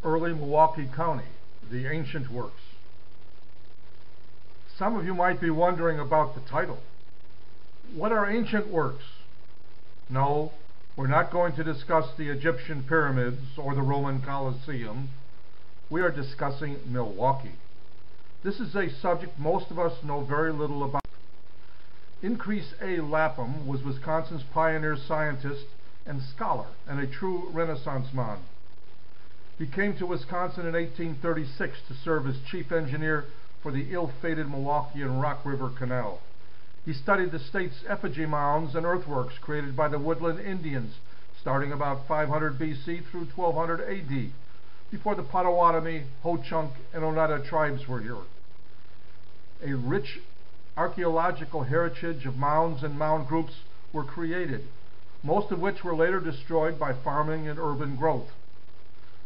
early Milwaukee County, the ancient works. Some of you might be wondering about the title. What are ancient works? No, we're not going to discuss the Egyptian pyramids or the Roman Colosseum. We are discussing Milwaukee. This is a subject most of us know very little about. Increase A. Lapham was Wisconsin's pioneer scientist and scholar, and a true Renaissance man. He came to Wisconsin in 1836 to serve as chief engineer for the ill-fated Milwaukee and Rock River Canal. He studied the state's effigy mounds and earthworks created by the woodland Indians starting about 500 BC through 1200 AD, before the Potawatomi, Ho-Chunk, and Oneida tribes were here. A rich archaeological heritage of mounds and mound groups were created, most of which were later destroyed by farming and urban growth.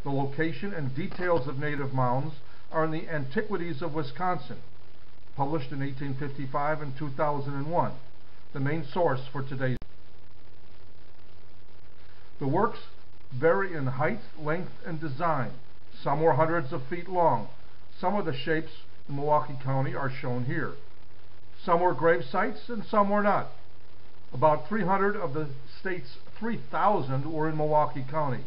The location and details of native mounds are in the Antiquities of Wisconsin, published in 1855 and 2001, the main source for today's. The works vary in height, length, and design. Some were hundreds of feet long. Some of the shapes in Milwaukee County are shown here. Some were grave sites and some were not. About 300 of the state's 3,000 were in Milwaukee County.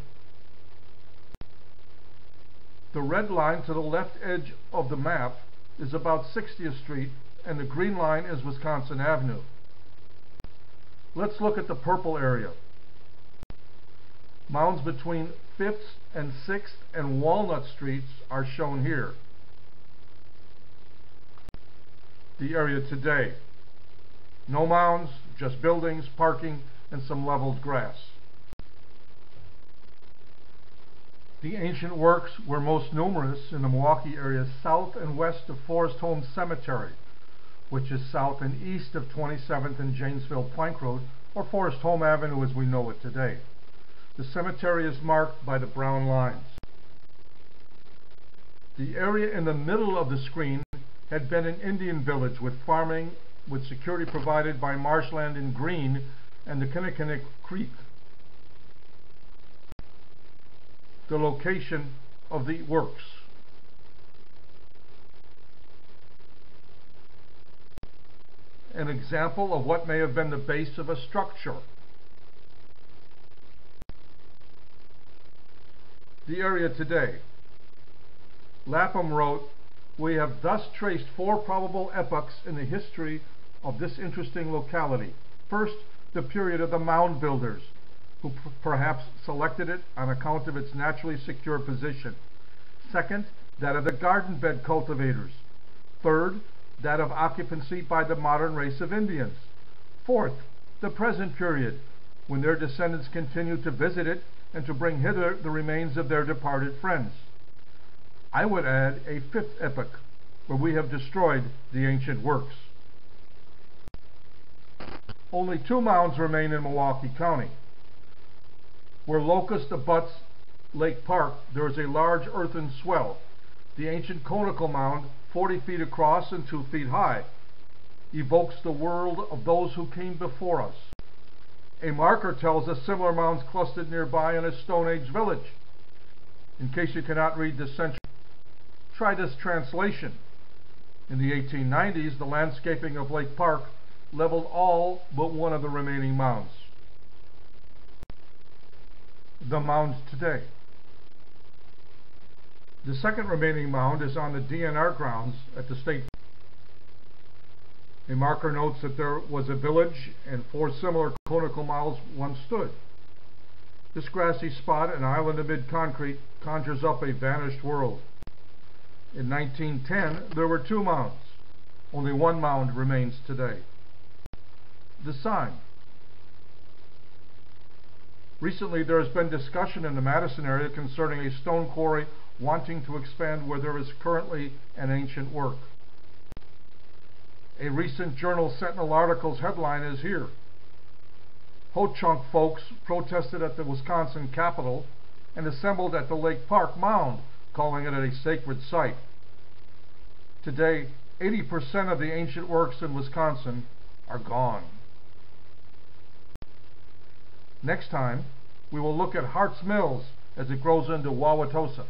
The red line to the left edge of the map is about 60th Street, and the green line is Wisconsin Avenue. Let's look at the purple area. Mounds between 5th and 6th and Walnut Streets are shown here. The area today. No mounds, just buildings, parking, and some leveled grass. The ancient works were most numerous in the Milwaukee area south and west of Forest Home Cemetery, which is south and east of 27th and Janesville Plank Road, or Forest Home Avenue as we know it today. The cemetery is marked by the brown lines. The area in the middle of the screen had been an Indian village with farming, with security provided by marshland in green and the Kinnickinnick Creek. The location of the works. An example of what may have been the base of a structure. The area today. Lapham wrote, "We have thus traced 4 probable epochs in the history of this interesting locality. First, the period of the mound builders, who perhaps selected it on account of its naturally secure position. Second, that of the garden bed cultivators. Third, that of occupancy by the modern race of Indians. Fourth, the present period, when their descendants continue to visit it and to bring hither the remains of their departed friends. I would add a 5th epoch, where we have destroyed the ancient works." Only 2 mounds remain in Milwaukee County. Where Locust abuts Lake Park, there is a large earthen swell. The ancient conical mound, 40 feet across and 2 feet high, evokes the world of those who came before us. A marker tells us similar mounds clustered nearby in a Stone Age village. In case you cannot read this century, try this translation. In the 1890s, the landscaping of Lake Park leveled all but one of the remaining mounds. The mounds today. The second remaining mound is on the DNR grounds at the state. A marker notes that there was a village and 4 similar conical mounds once stood. This grassy spot, an island amid concrete, conjures up a vanished world. In 1910, there were 2 mounds. Only 1 mound remains today. The sign. Recently, there has been discussion in the Madison area concerning a stone quarry wanting to expand where there is currently an ancient work. A recent Journal Sentinel article's headline is here. Ho-Chunk folks protested at the Wisconsin Capitol and assembled at the Lake Park Mound, calling it a sacred site. Today, 80% of the ancient works in Wisconsin are gone. Next time, we will look at Hart's Mills as it grows into Wauwatosa.